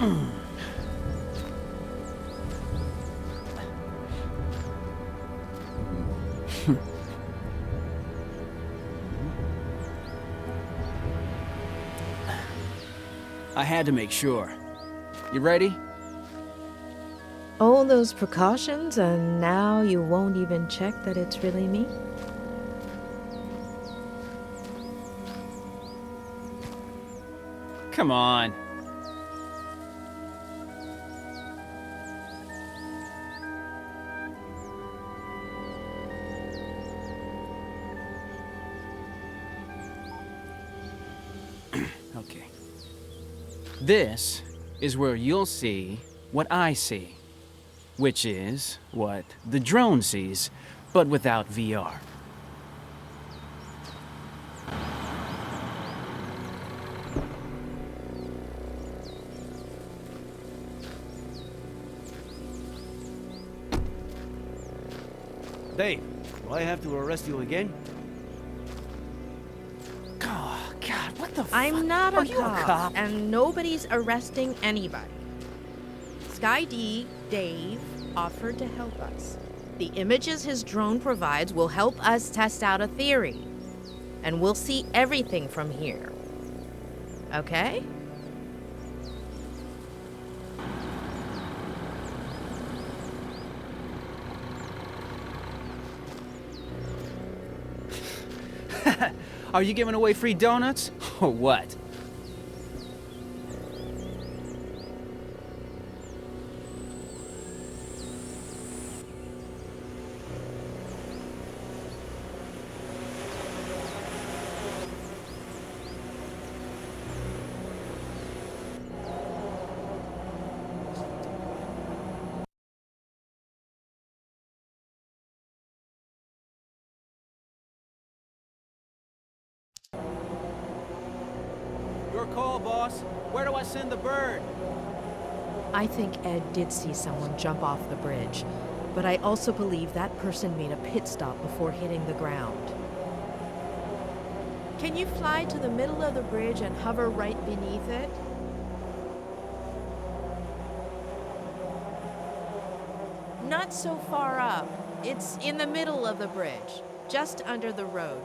I had to make sure. You ready? All those precautions, and now you won't even check that it's really me? Come on. Okay. This is where you'll see what I see, which is what the drone sees, but without VR. Dave, do I have to arrest you again? Oh, God, what the fuck? I'm not Are a you cop, and nobody's arresting anybody. Sky D, Dave, offered to help us. The images his drone provides will help us test out a theory. And we'll see everything from here. Okay? Are you giving away free donuts? Or what? Your call, boss. Where do I send the bird? I think Ed did see someone jump off the bridge, but I also believe that person made a pit stop before hitting the ground. Can you fly to the middle of the bridge and hover right beneath it? Not so far up. It's in the middle of the bridge, just under the road.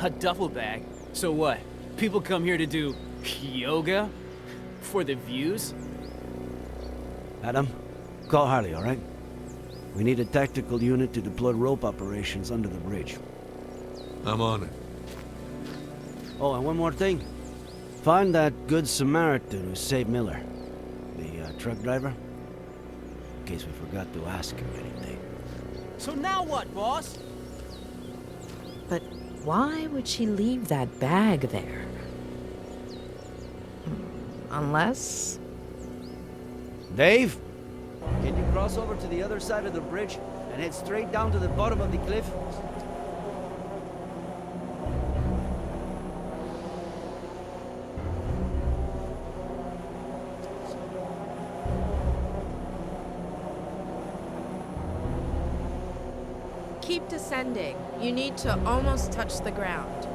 A duffel bag? So what? People come here to do yoga? For the views? Adam, call Harley, all right? We need a tactical unit to deploy rope operations under the bridge. I'm on it. Oh, and one more thing. Find that good Samaritan who saved Miller. The truck driver. In case we forgot to ask him anything. So now what, boss? But why would she leave that bag there? Unless... Dave? Can you cross over to the other side of the bridge and head straight down to the bottom of the cliff? Keep descending. You need to almost touch the ground.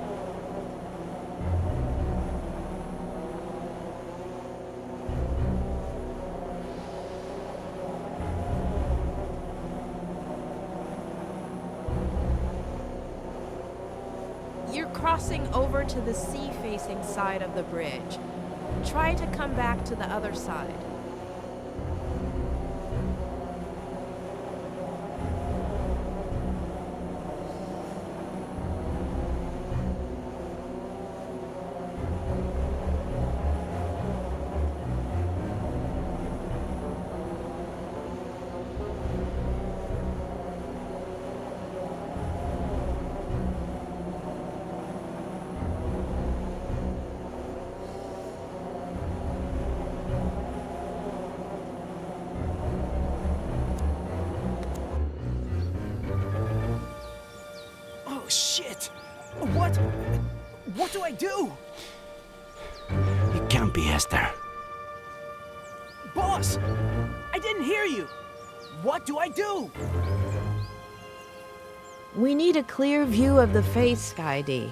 You're crossing over to the sea-facing side of the bridge. Try to come back to the other side. shit! What? What do I do? It can't be Esther. Boss! I didn't hear you! What do I do? We need a clear view of the face, Sky D.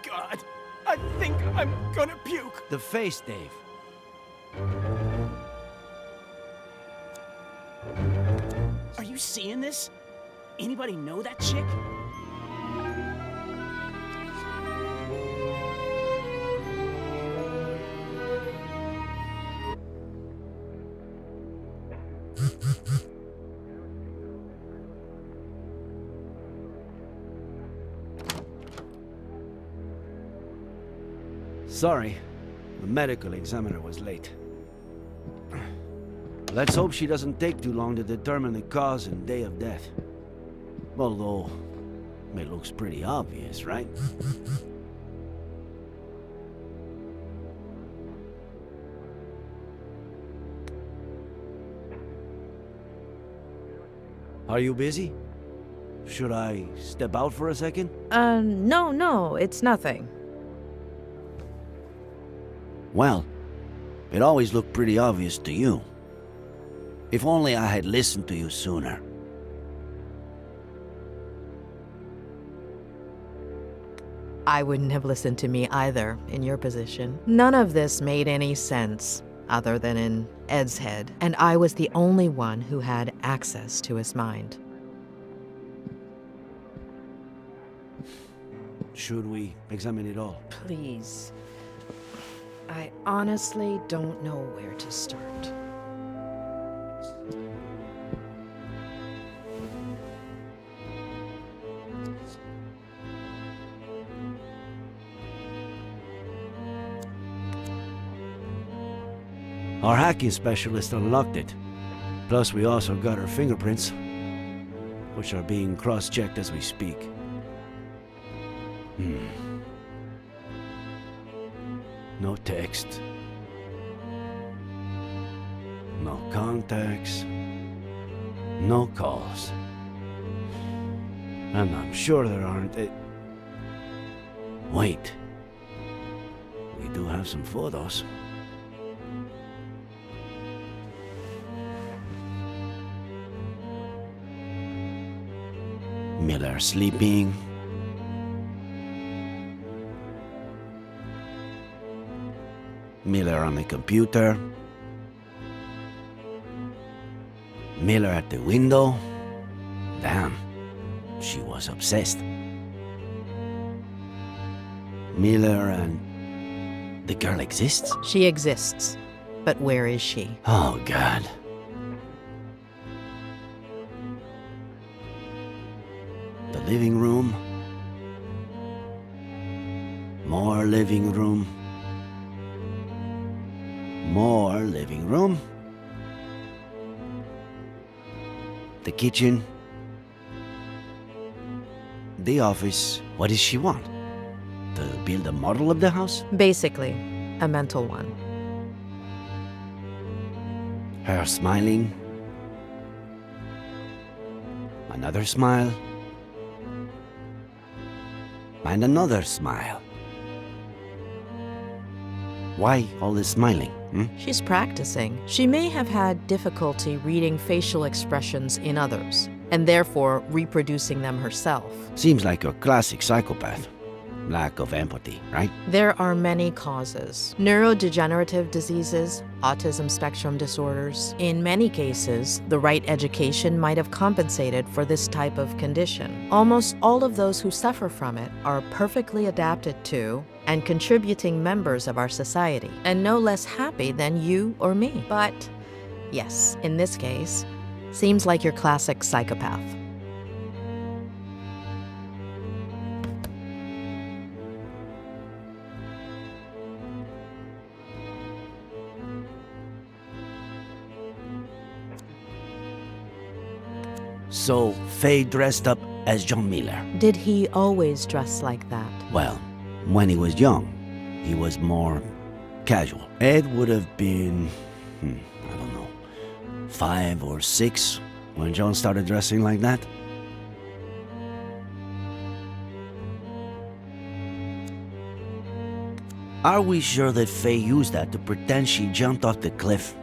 God, I think I'm gonna puke. The face, Dave. Are you seeing this? Anybody know that chick? Sorry, the medical examiner was late. Let's hope she doesn't take too long to determine the cause and day of death. Although, it looks pretty obvious, right? Are you busy? Should I step out for a second? No, it's nothing. Well, it always looked pretty obvious to you. If only I had listened to you sooner. I wouldn't have listened to me either, in your position. None of this made any sense, other than in Ed's head, and I was the only one who had access to his mind. Should we examine it all? Please. I honestly don't know where to start. Our hacking specialist unlocked it. Plus, we also got her fingerprints, which are being cross-checked as we speak. No text. No contacts. No calls. And I'm sure there aren't... Wait. We do have some photos. Miller sleeping. Miller on the computer. Miller at the window. Damn, she was obsessed. Miller and the girl exists? She exists, but where is she? Oh, God. The living room. More living room. More living room. The kitchen. The office. What does she want? To build a model of the house? Basically, a mental one. Her smiling. Another smile. And another smile. Why all this smiling? She's practicing. She may have had difficulty reading facial expressions in others, and therefore reproducing them herself. Seems like a classic psychopath. Lack of empathy, right? There are many causes. Neurodegenerative diseases, autism spectrum disorders. In many cases, the right education might have compensated for this type of condition. Almost all of those who suffer from it are perfectly adapted to and contributing members of our society, and no less happy than you or me. But, yes, in this case, seems like your classic psychopath. So, Faye dressed up as John Miller. Did he always dress like that? Well, when he was young, he was more casual. Ed would have been, I don't know, 5 or 6 when John started dressing like that? Are we sure that Faye used that to pretend she jumped off the cliff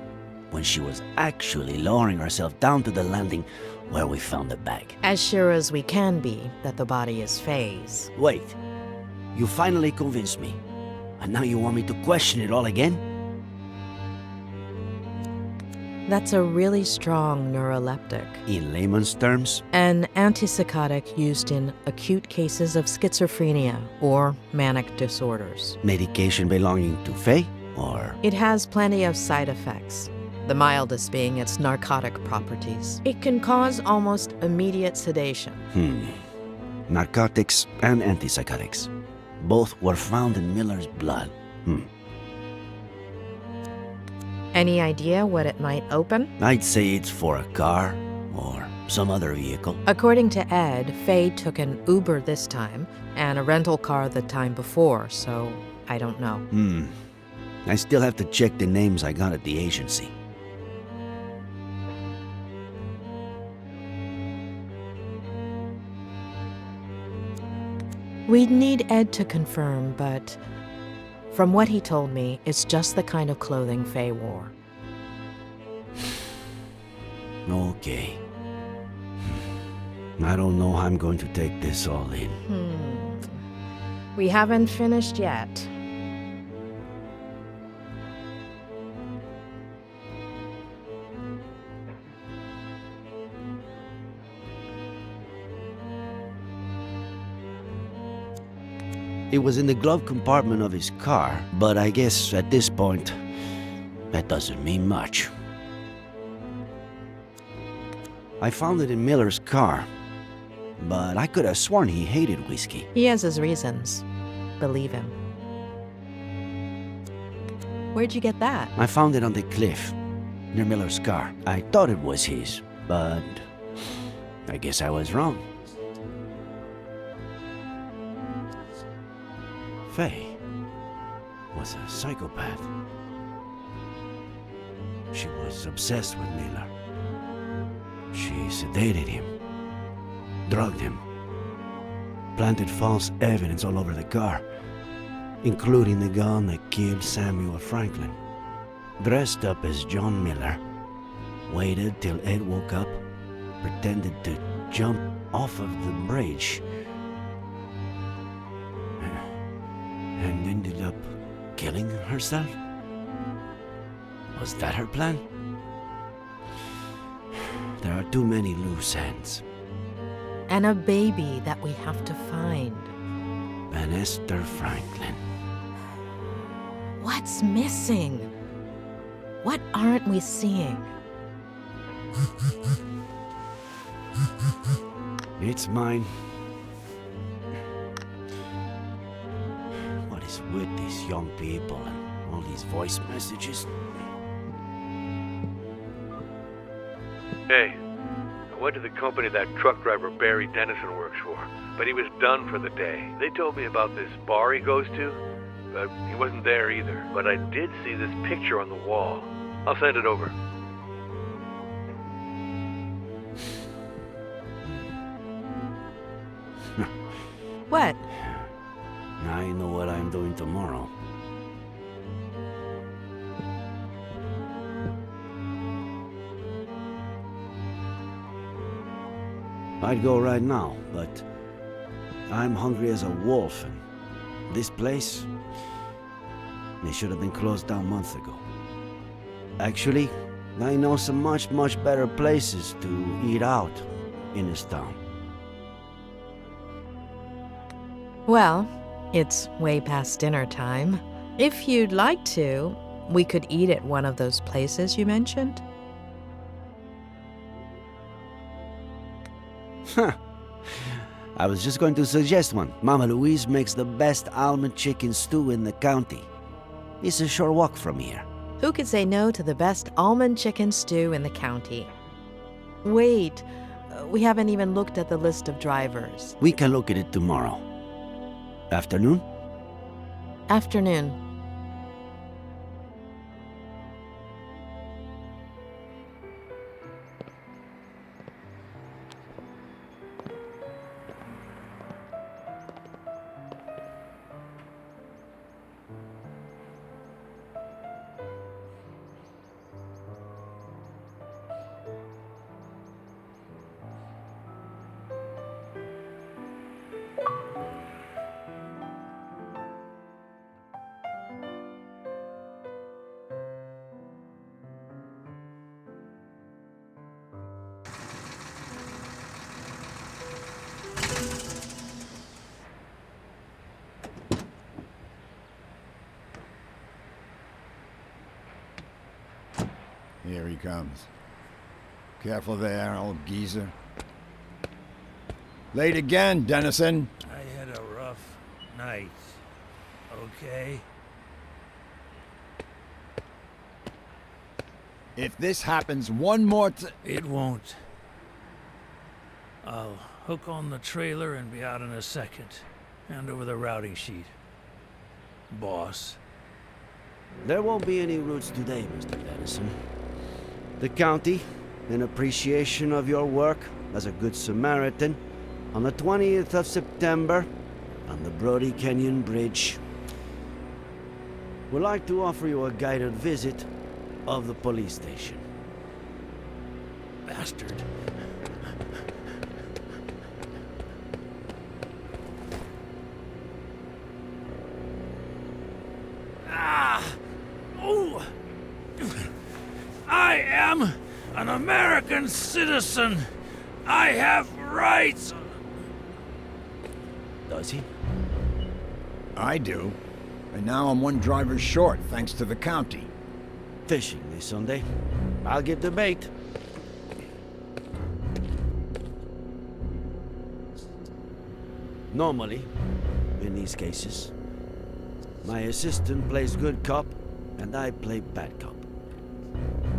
when she was actually lowering herself down to the landing where we found the bag? As sure as we can be that the body is Faye's. Wait, you finally convinced me. And now you want me to question it all again? That's a really strong neuroleptic. In layman's terms? An antipsychotic used in acute cases of schizophrenia or manic disorders. Medication belonging to Faye? Or? It has plenty of side effects, the mildest being its narcotic properties. It can cause almost immediate sedation. Narcotics and antipsychotics. Both were found in Miller's blood. Any idea what it might open? I'd say it's for a car or some other vehicle. According to Ed, Faye took an Uber this time and a rental car the time before, so I don't know. I still have to check the names I got at the agency. We'd need Ed to confirm, but from what he told me, it's just the kind of clothing Faye wore. Okay. I don't know how I'm going to take this all in. We haven't finished yet. It was in the glove compartment of his car, but I guess at this point, that doesn't mean much. I found it in Miller's car, but I could have sworn he hated whiskey. He has his reasons. Believe him. Where'd you get that? I found it on the cliff, near Miller's car. I thought it was his, but I guess I was wrong. Faye was a psychopath. She was obsessed with Miller. She sedated him, drugged him, planted false evidence all over the car, including the gun that killed Samuel Franklin. Dressed up as John Miller, waited till Ed woke up, pretended to jump off of the bridge, and ended up killing herself? Was that her plan? There are too many loose ends. And a baby that we have to find. And Esther Franklin. What's missing? What aren't we seeing? It's mine. What is with these young people and all these voice messages? Hey, I went to the company that truck driver Barry Dennison works for, but he was done for the day. They told me about this bar he goes to, but he wasn't there either. But I did see this picture on the wall. I'll send it over. What? I know what I'm doing tomorrow. I'd go right now, but I'm hungry as a wolf, and this place, they should have been closed down months ago. Actually, I know some much better places to eat out in this town. Well, it's way past dinner time. If you'd like to, we could eat at one of those places you mentioned. Huh. I was just going to suggest one. Mama Louise makes the best almond chicken stew in the county. It's a short walk from here. Who could say no to the best almond chicken stew in the county? Wait, we haven't even looked at the list of drivers. We can look at it tomorrow. Afternoon? Afternoon. Here he comes. Careful there, old geezer. Late again, Dennison. I had a rough night. Okay? If this happens one more It won't. I'll hook on the trailer and be out in a second. Hand over the routing sheet. Boss. There won't be any routes today, Mr. Dennison. The county, in appreciation of your work as a good Samaritan, on the 20th of September, on the Brody Canyon Bridge, would like to offer you a guided visit of the police station. Bastard. Oh! I am an American citizen. I have rights. Does he? I do. And now I'm one driver short, thanks to the county. Fishing this Sunday. I'll get the bait. Normally, in these cases, my assistant plays good cop, and I play bad cop.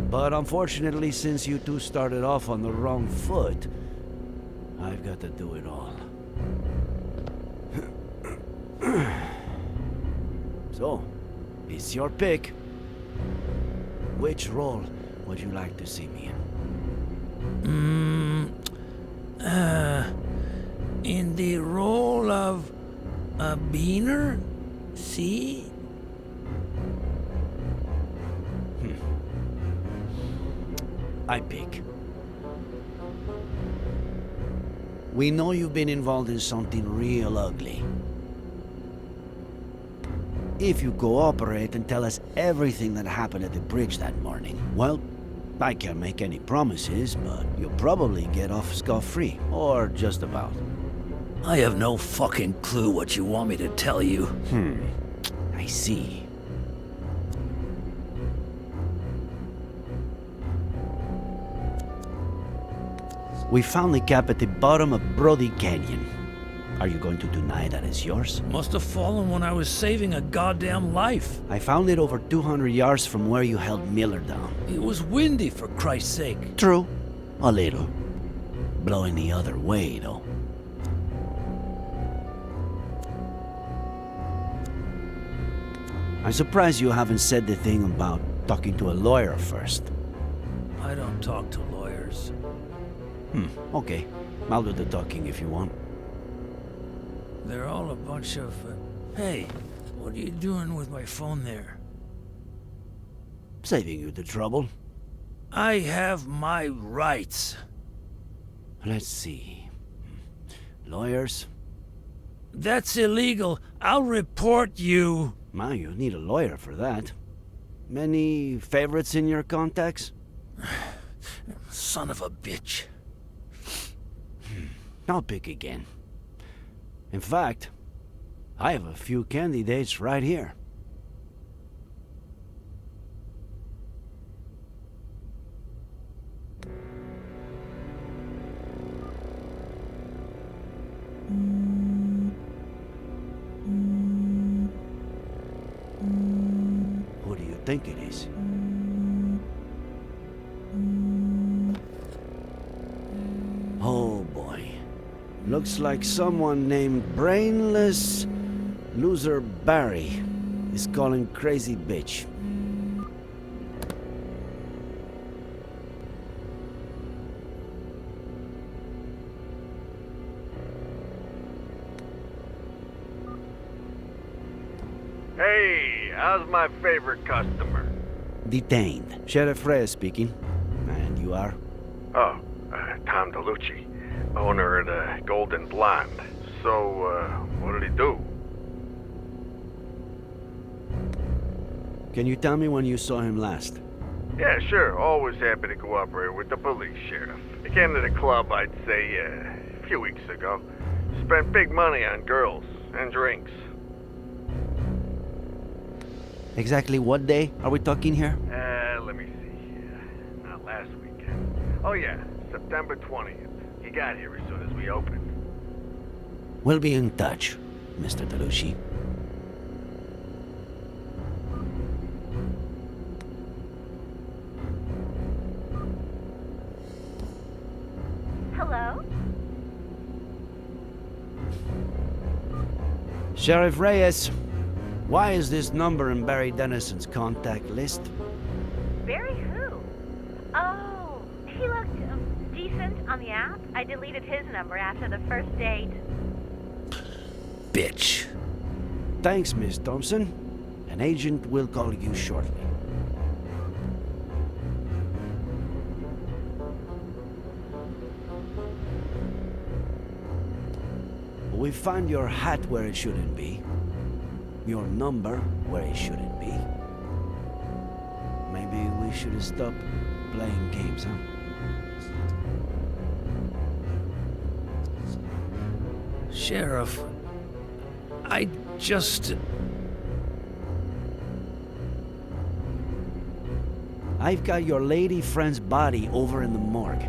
But unfortunately, since you two started off on the wrong foot, I've got to do it all. So, it's your pick. Which role would you like to see me in? In the role of a beaner? See? I pick. We know you've been involved in something real ugly. If you cooperate and tell us everything that happened at the bridge that morning, well, I can't make any promises, but you'll probably get off scot-free. Or just about. I have no fucking clue what you want me to tell you. I see. We found the cap at the bottom of Brody Canyon. Are you going to deny that it's yours? Must have fallen when I was saving a goddamn life. I found it over 200 yards from where you held Miller down. It was windy, for Christ's sake. True. A little. Blowing the other way, though. I'm surprised you haven't said the thing about talking to a lawyer first. I don't talk to lawyers. Okay. I'll do the talking if you want. They're all a bunch of... Hey, what are you doing with my phone there? Saving you the trouble. I have my rights. Let's see. Lawyers? That's illegal. I'll report you. Man, you need a lawyer for that. Many favorites in your contacts? Son of a bitch. I'll pick again. In fact, I have a few candidates right here. Who do you think it is? Oh boy. Looks like someone named Brainless Loser Barry is calling crazy bitch. Hey, how's my favorite customer? Detained. Sheriff Reyes speaking. And you are? Oh, Tom DeLucci, owner of the Golden Blonde. So, what did he do? Can you tell me when you saw him last? Yeah, sure. Always happy to cooperate with the police, Sheriff. He came to the club, I'd say, a few weeks ago. Spent big money on girls and drinks. Exactly what day are we talking here? Let me see here. Oh yeah, September 20th. He got here as soon as we opened. We'll be in touch, Mr. DeLucci. Hello? Sheriff Reyes, why is this number in Barry Dennison's contact list? Barry who? Oh, he looked decent on the app. I deleted his number after the first date. Bitch. Thanks, Miss Thompson. An agent will call you shortly. We found your hat where it shouldn't be. Your number where it shouldn't be. Maybe we should stop playing games, huh? Sheriff, I just... I've got your lady friend's body over in the morgue.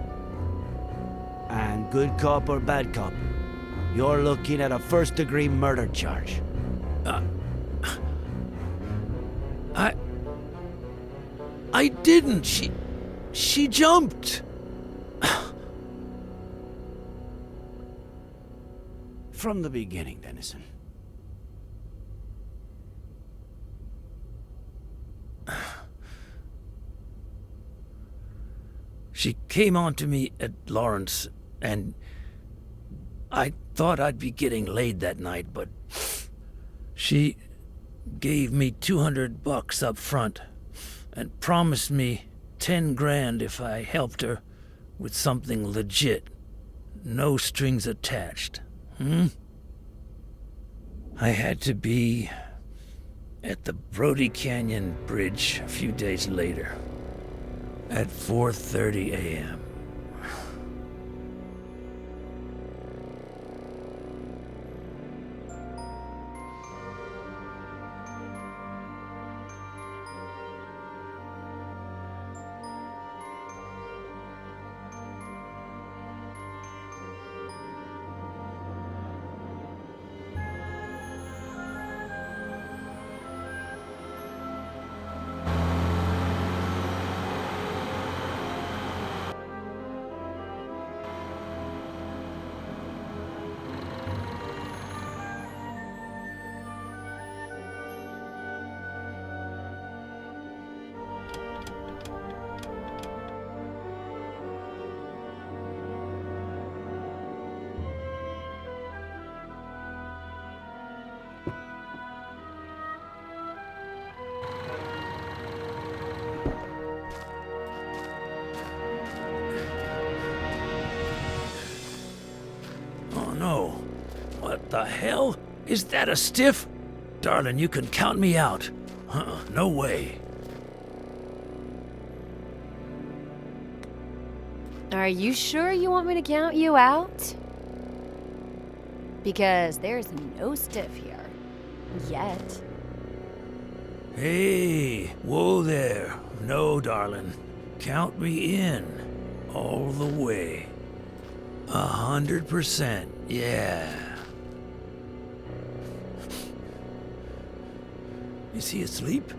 And good cop or bad cop, you're looking at a first-degree murder charge. I didn't. She jumped. From the beginning, Dennison. She came on to me at Lawrence, and I thought I'd be getting laid that night, but she gave me $200 up front and promised me 10 grand if I helped her with something legit. No strings attached. I had to be at the Brody Canyon Bridge a few days later at 4:30 a.m. No. What the hell? Is that a stiff? Darling, you can count me out. No way. Are you sure you want me to count you out? Because there's no stiff here. Yet. Hey, whoa there. No, darling. Count me in. All the way. 100%, yeah. Is he asleep?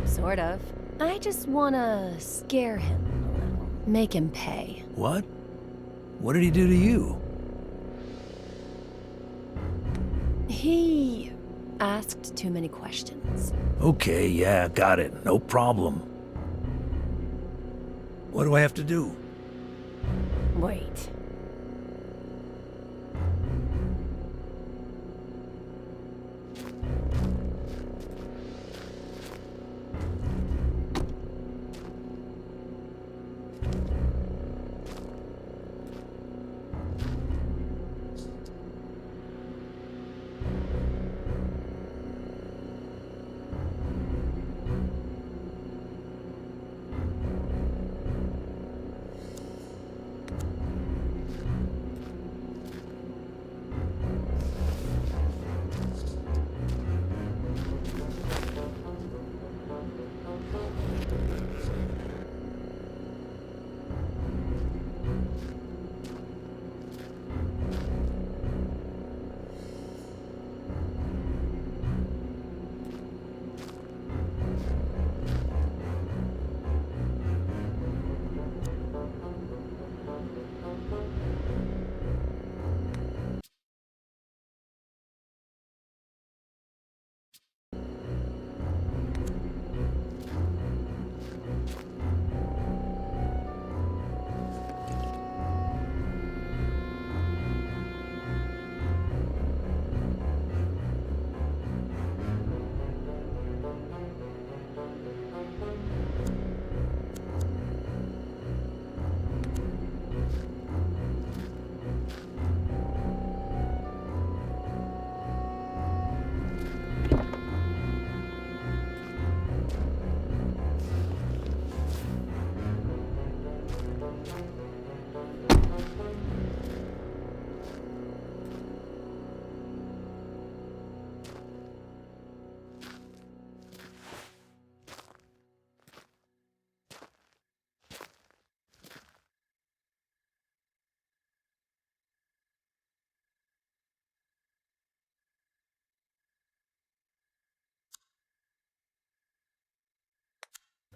Sort of. I just wanna scare him a little. Make him pay. What? What did he do to you? He asked too many questions. Okay, yeah, got it. No problem. What do I have to do? Wait.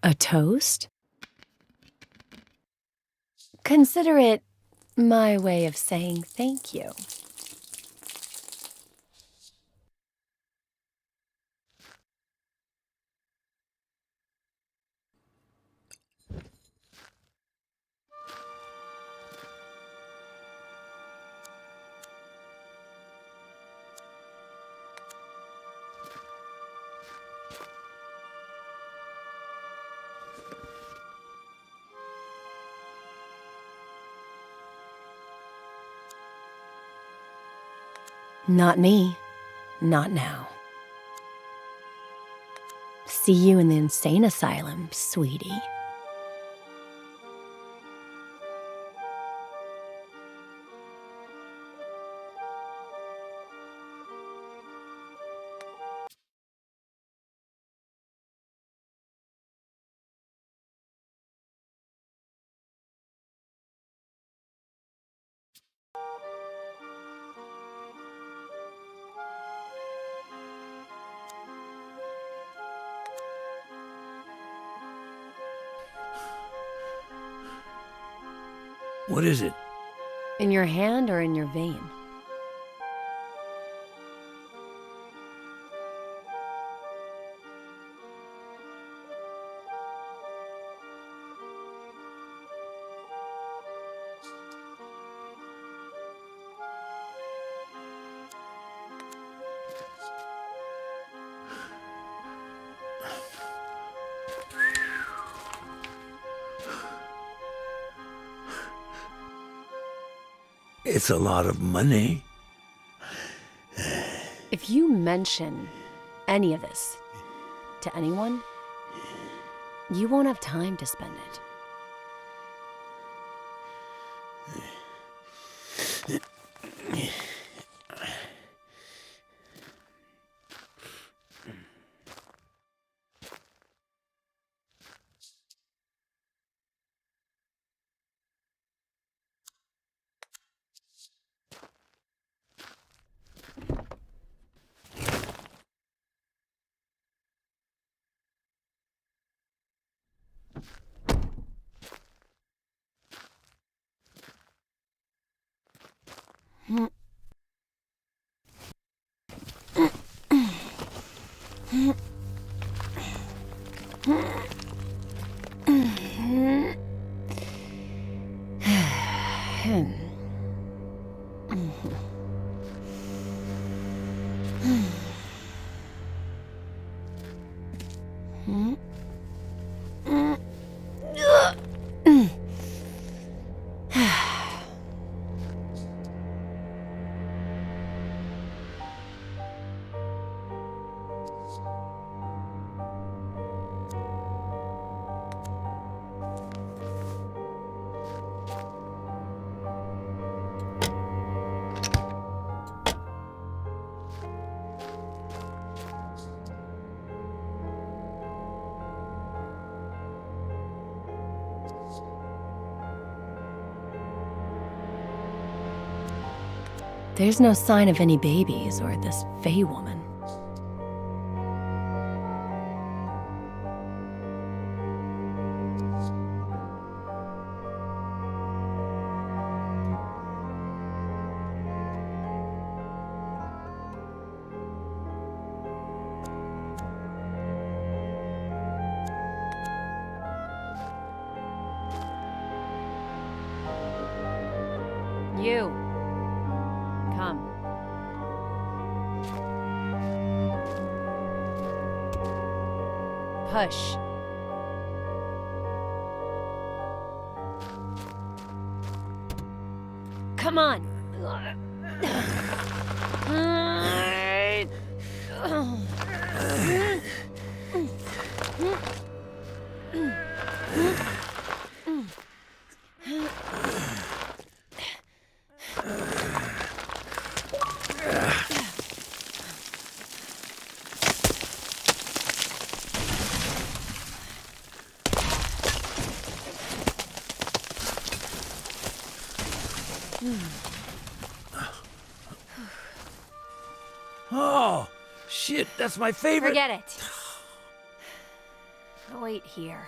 A toast? Consider it my way of saying thank you. Not me. Not now. See you in the insane asylum, sweetie. What is it? In your hand or in your vein? It's a lot of money. If you mention any of this to anyone, you won't have time to spend it. There's no sign of any babies or this Fey woman. You. Come. Push. Come on. Oh, shit, that's my favorite. Forget it. I'll wait here.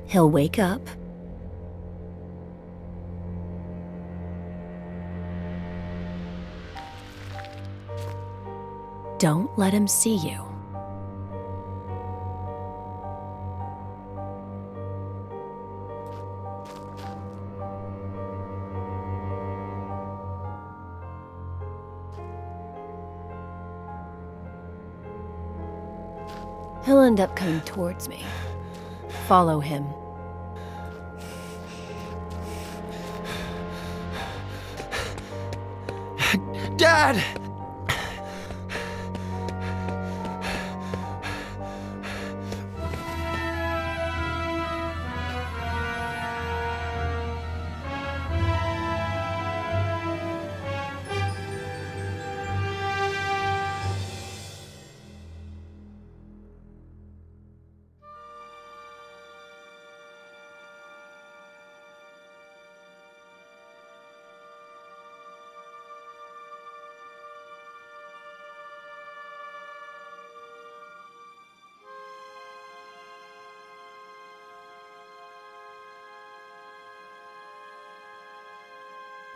He'll wake up. Don't let him see you. He'll end up coming towards me. Follow him. Dad!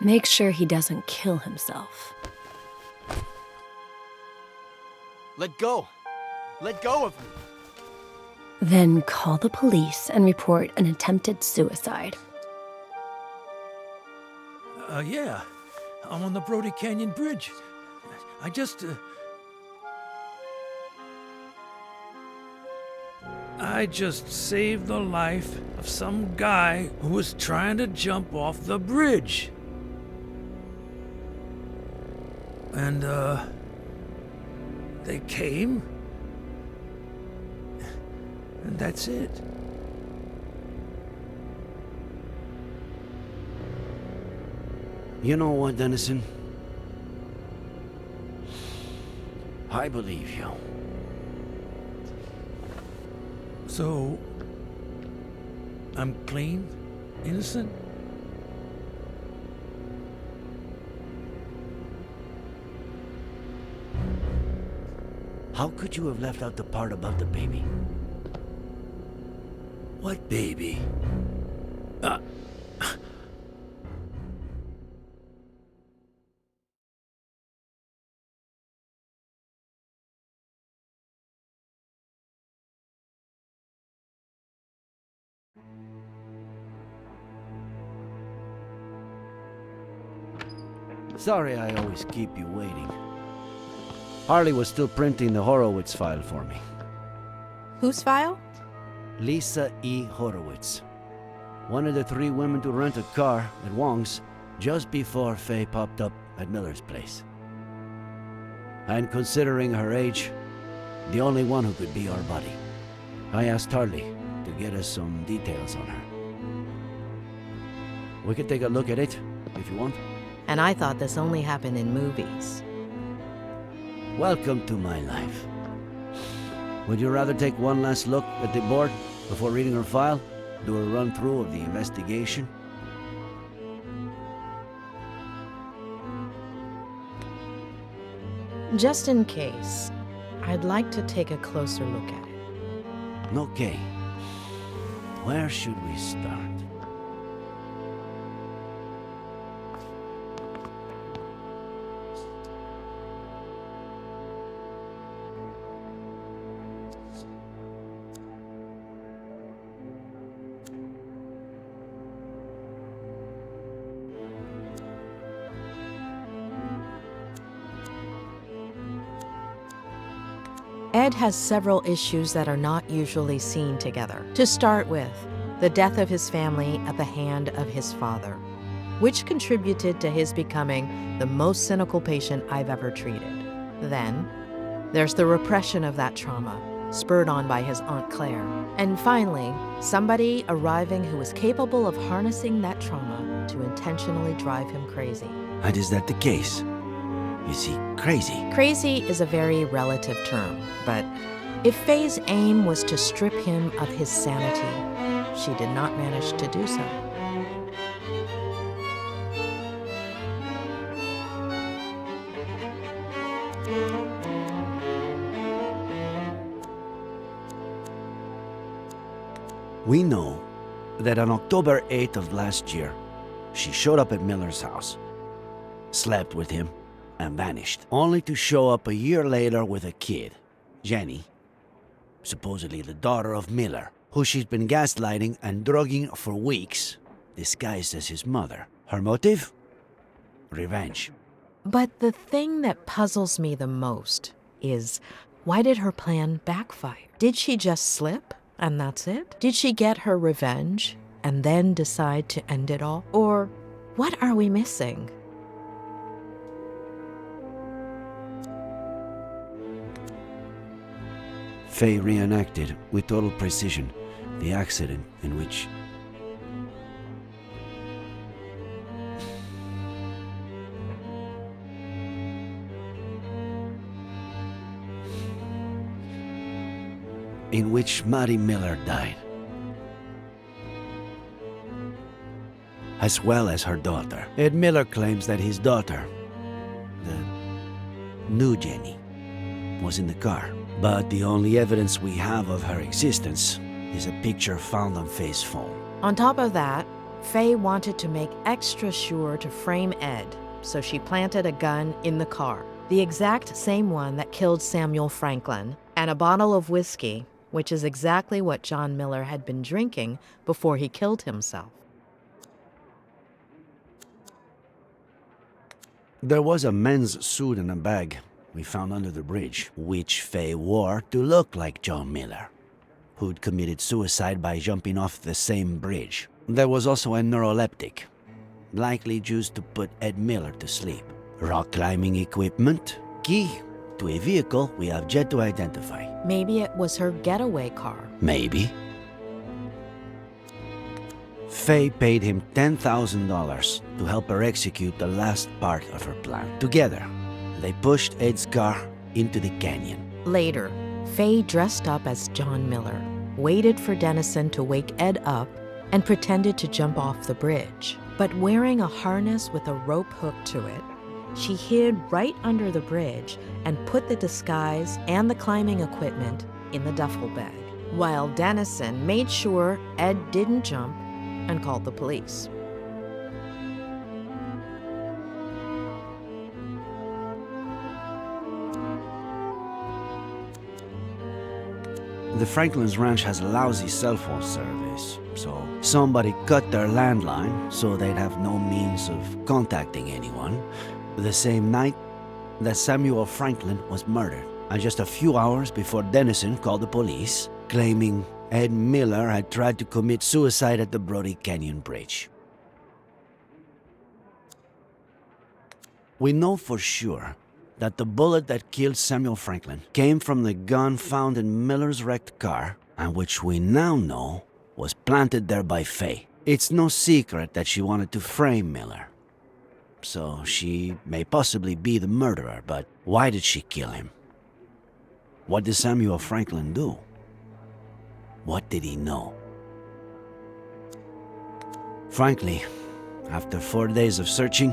Make sure he doesn't kill himself. Let go! Let go of me! Then call the police and report an attempted suicide. Yeah. I'm on the Brody Canyon Bridge. I just saved the life of some guy who was trying to jump off the bridge. And, they came. And that's it. You know what, Dennison? I believe you. So, I'm clean? Innocent? How could you have left out the part about the baby? What baby? Sorry I always keep you waiting. Harley was still printing the Horowitz file for me. Whose file? Lisa E. Horowitz. One of the 3 women to rent a car at Wong's just before Faye popped up at Miller's place. And considering her age, the only one who could be our buddy. I asked Harley to get us some details on her. We could take a look at it, if you want. And I thought this only happened in movies. Welcome to my life. Would you rather take one last look at the board before reading her file? Do a run-through of the investigation? Just in case, I'd like to take a closer look at it. Okay. Where should we start? Ed has several issues that are not usually seen together. To start with, the death of his family at the hand of his father, which contributed to his becoming the most cynical patient I've ever treated. Then, there's the repression of that trauma, spurred on by his Aunt Claire. And finally, somebody arriving who is capable of harnessing that trauma to intentionally drive him crazy. And is that the case? Is he crazy? Crazy is a very relative term, but if Faye's aim was to strip him of his sanity, she did not manage to do so. We know that on October 8th of last year, she showed up at Miller's house, slept with him, and vanished, only to show up a year later with a kid, Jenny, supposedly the daughter of Miller, who she'd been gaslighting and drugging for weeks, disguised as his mother. Her motive? Revenge. But the thing that puzzles me the most is, why did her plan backfire? Did she just slip, and that's it? Did she get her revenge, and then decide to end it all? Or what are we missing? Faye reenacted with total precision the accident in which Maddie Miller died, as well as her daughter. Ed Miller claims that his daughter, the new Jenny, was in the car. But the only evidence we have of her existence is a picture found on Faye's phone. On top of that, Faye wanted to make extra sure to frame Ed, so she planted a gun in the car, the exact same one that killed Samuel Franklin, and a bottle of whiskey, which is exactly what John Miller had been drinking before he killed himself. There was a men's suit and a bag we found under the bridge, which Faye wore to look like John Miller, who'd committed suicide by jumping off the same bridge. There was also a neuroleptic, likely used to put Ed Miller to sleep. Rock climbing equipment, key to a vehicle we have yet to identify. Maybe it was her getaway car. Maybe. Faye paid him $10,000 to help her execute the last part of her plan. Together, they pushed Ed's car into the canyon. Later, Faye dressed up as John Miller, waited for Dennison to wake Ed up, and pretended to jump off the bridge. But wearing a harness with a rope hook to it, she hid right under the bridge and put the disguise and the climbing equipment in the duffel bag, while Dennison made sure Ed didn't jump and called the police. The Franklin's ranch has lousy cell phone service, so somebody cut their landline so they'd have no means of contacting anyone, The same night that Samuel Franklin was murdered, and just a few hours before Dennison called the police, claiming Ed Miller had tried to commit suicide at the Brody Canyon Bridge. We know for sure that the bullet that killed Samuel Franklin came from the gun found in Miller's wrecked car, and which we now know was planted there by Faye. It's no secret that she wanted to frame Miller. So she may possibly be the murderer, but why did she kill him? What did Samuel Franklin do? What did he know? Frankly, after 4 days of searching,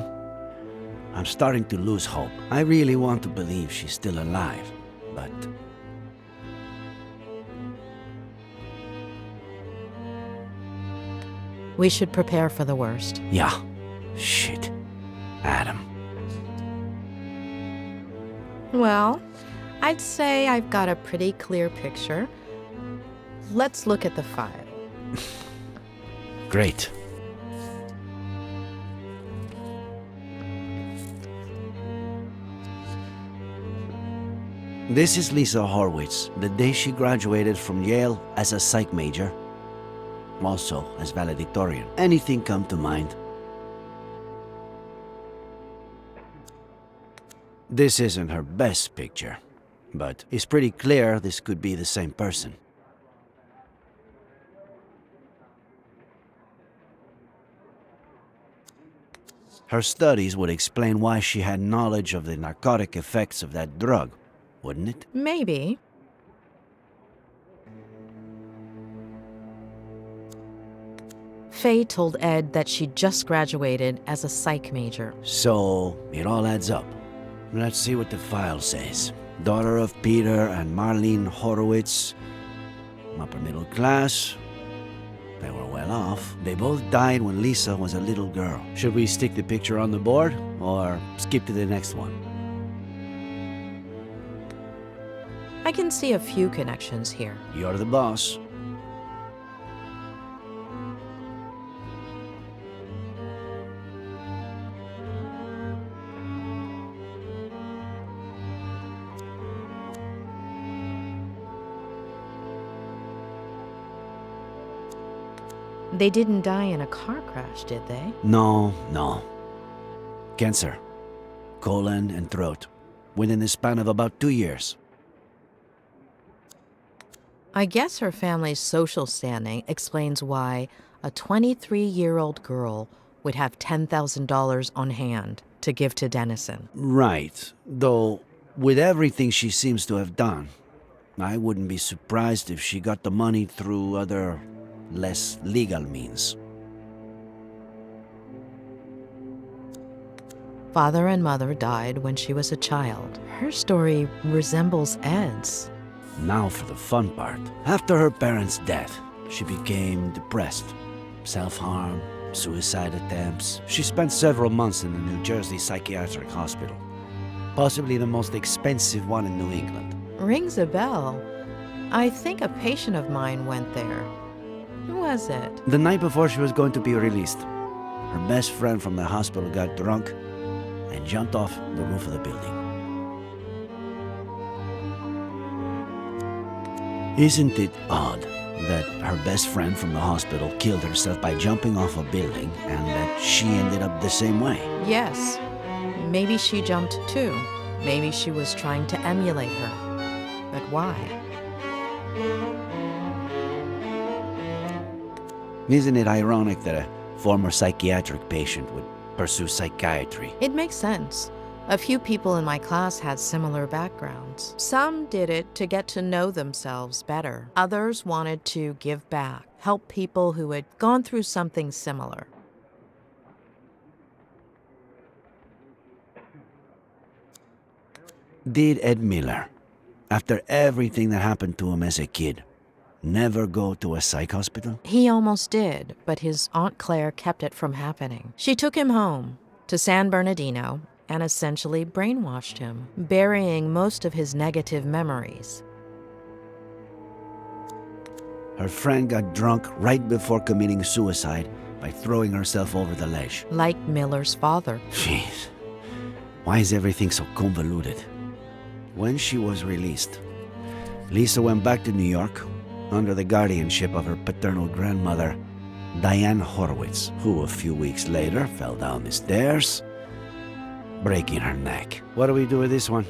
I'm starting to lose hope. I really want to believe she's still alive, but... We should prepare for the worst. Yeah. Shit. Adam. Well, I'd say I've got a pretty clear picture. Let's look at the file. Great. This is Lisa Horwitz, the day she graduated from Yale as a psych major, also as valedictorian. Anything come to mind? This isn't her best picture, but it's pretty clear this could be the same person. Her studies would explain why she had knowledge of the narcotic effects of that drug, wouldn't it? Maybe. Faye told Ed that she just graduated as a psych major. So, it all adds up. Let's see what the file says. Daughter of Peter and Marlene Horowitz. Upper middle class. They were well off. They both died when Lisa was a little girl. Should we stick the picture on the board, or skip to the next one? I can see a few connections here. You're the boss. They didn't die in a car crash, did they? No. Cancer. Colon and throat. Within the span of about 2 years. I guess her family's social standing explains why a 23-year-old girl would have $10,000 on hand to give to Dennison. Right. Though, with everything she seems to have done, I wouldn't be surprised if she got the money through other, less legal means. Father and mother died when she was a child. Her story resembles Ed's. Now for the fun part. After her parents' death, she became depressed. Self-harm, suicide attempts. She spent several months in the New Jersey Psychiatric Hospital. Possibly the most expensive one in New England. Rings a bell. I think a patient of mine went there. Who was it? The night before she was going to be released, her best friend from the hospital got drunk and jumped off the roof of the building. Isn't it odd that her best friend from the hospital killed herself by jumping off a building and that she ended up the same way? Yes. Maybe she jumped too. Maybe she was trying to emulate her. But why? Isn't it ironic that a former psychiatric patient would pursue psychiatry? It makes sense. A few people in my class had similar backgrounds. Some did it to get to know themselves better. Others wanted to give back, help people who had gone through something similar. Did Ed Miller, after everything that happened to him as a kid, never go to a psych hospital? He almost did, but his Aunt Claire kept it from happening. She took him home to San Bernardino and essentially brainwashed him, burying most of his negative memories. Her friend got drunk right before committing suicide by throwing herself over the ledge. Like Miller's father. Jeez. Why is everything so convoluted? When she was released, Lisa went back to New York under the guardianship of her paternal grandmother, Diane Horowitz, who a few weeks later fell down the stairs, breaking her neck. What do we do with this one?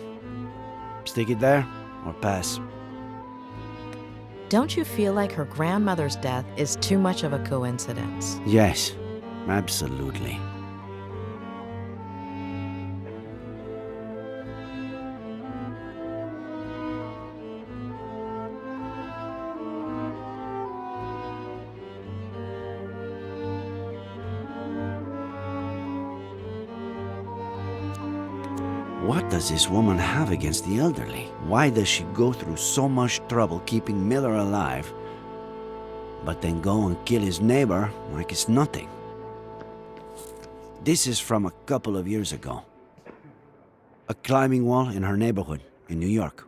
Stick it there or pass? Don't you feel like her grandmother's death is too much of a coincidence? Yes, absolutely. What does this woman have against the elderly? Why does she go through so much trouble keeping Miller alive, but then go and kill his neighbor like it's nothing? This is from a couple of years ago. A climbing wall in her neighborhood in New York.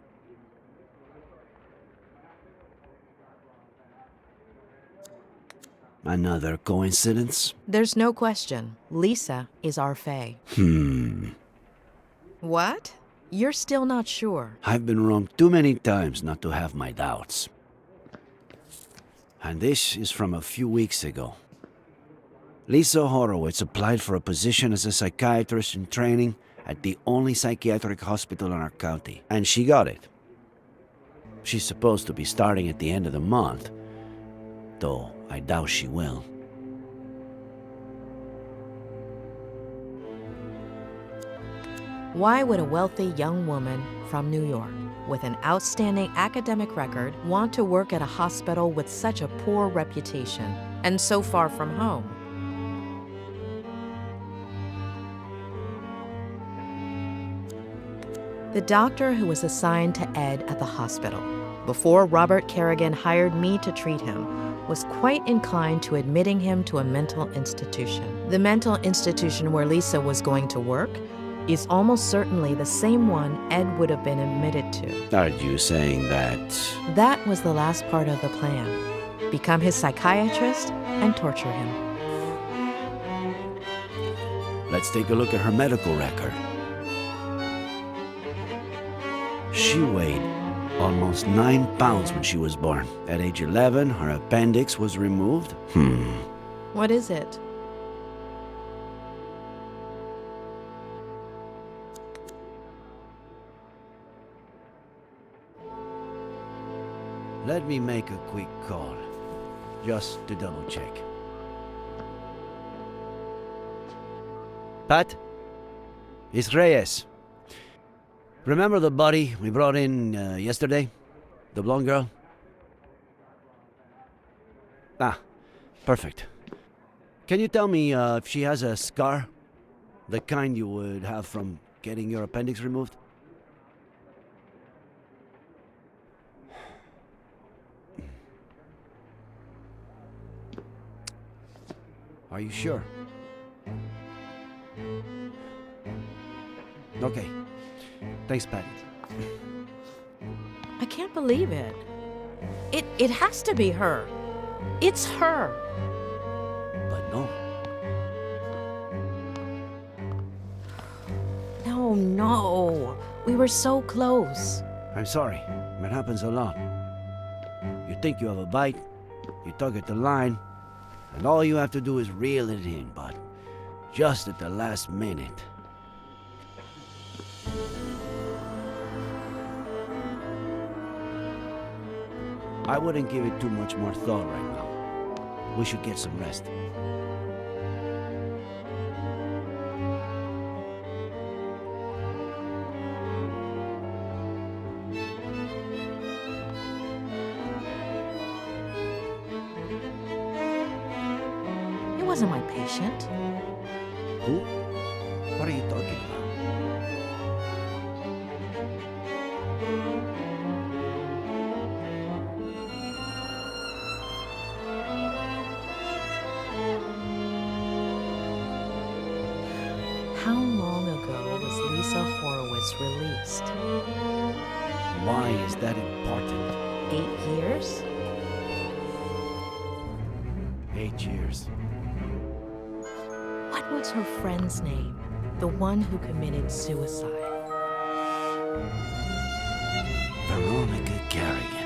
Another coincidence? There's no question. Lisa is our Fae. What? You're still not sure. I've been wrong too many times not to have my doubts. And this is from a few weeks ago. Lisa Horowitz applied for a position as a psychiatrist in training at the only psychiatric hospital in our county, and she got it. She's supposed to be starting at the end of the month, though I doubt she will. Why would a wealthy young woman from New York with an outstanding academic record want to work at a hospital with such a poor reputation and so far from home? The doctor who was assigned to Ed at the hospital before Robert Kerrigan hired me to treat him was quite inclined to admitting him to a mental institution. The mental institution where Lisa was going to work is almost certainly the same one Ed would have been admitted to. Are you saying that? That was the last part of the plan. Become his psychiatrist and torture him. Let's take a look at her medical record. She weighed almost 9 pounds when she was born. At age 11, her appendix was removed. What is it? Let me make a quick call, just to double check. Pat? It's Reyes. Remember the body we brought in yesterday? The blonde girl? Ah, perfect. Can you tell me if she has a scar? The kind you would have from getting your appendix removed? Are you sure? Okay. Thanks, Pat. I can't believe it. It has to be her. It's her. But no. No. We were so close. I'm sorry. It happens a lot. You think you have a bite, you tug at the line, and all you have to do is reel it in, but just at the last minute. I wouldn't give it too much more thought right now. We should get some rest. It wasn't my patient. Who? What are you talking about? How long ago was Lisa Horowitz released? Why is that important? 8 years? 8 years. What was her friend's name? The one who committed suicide. Veronica Garrigan.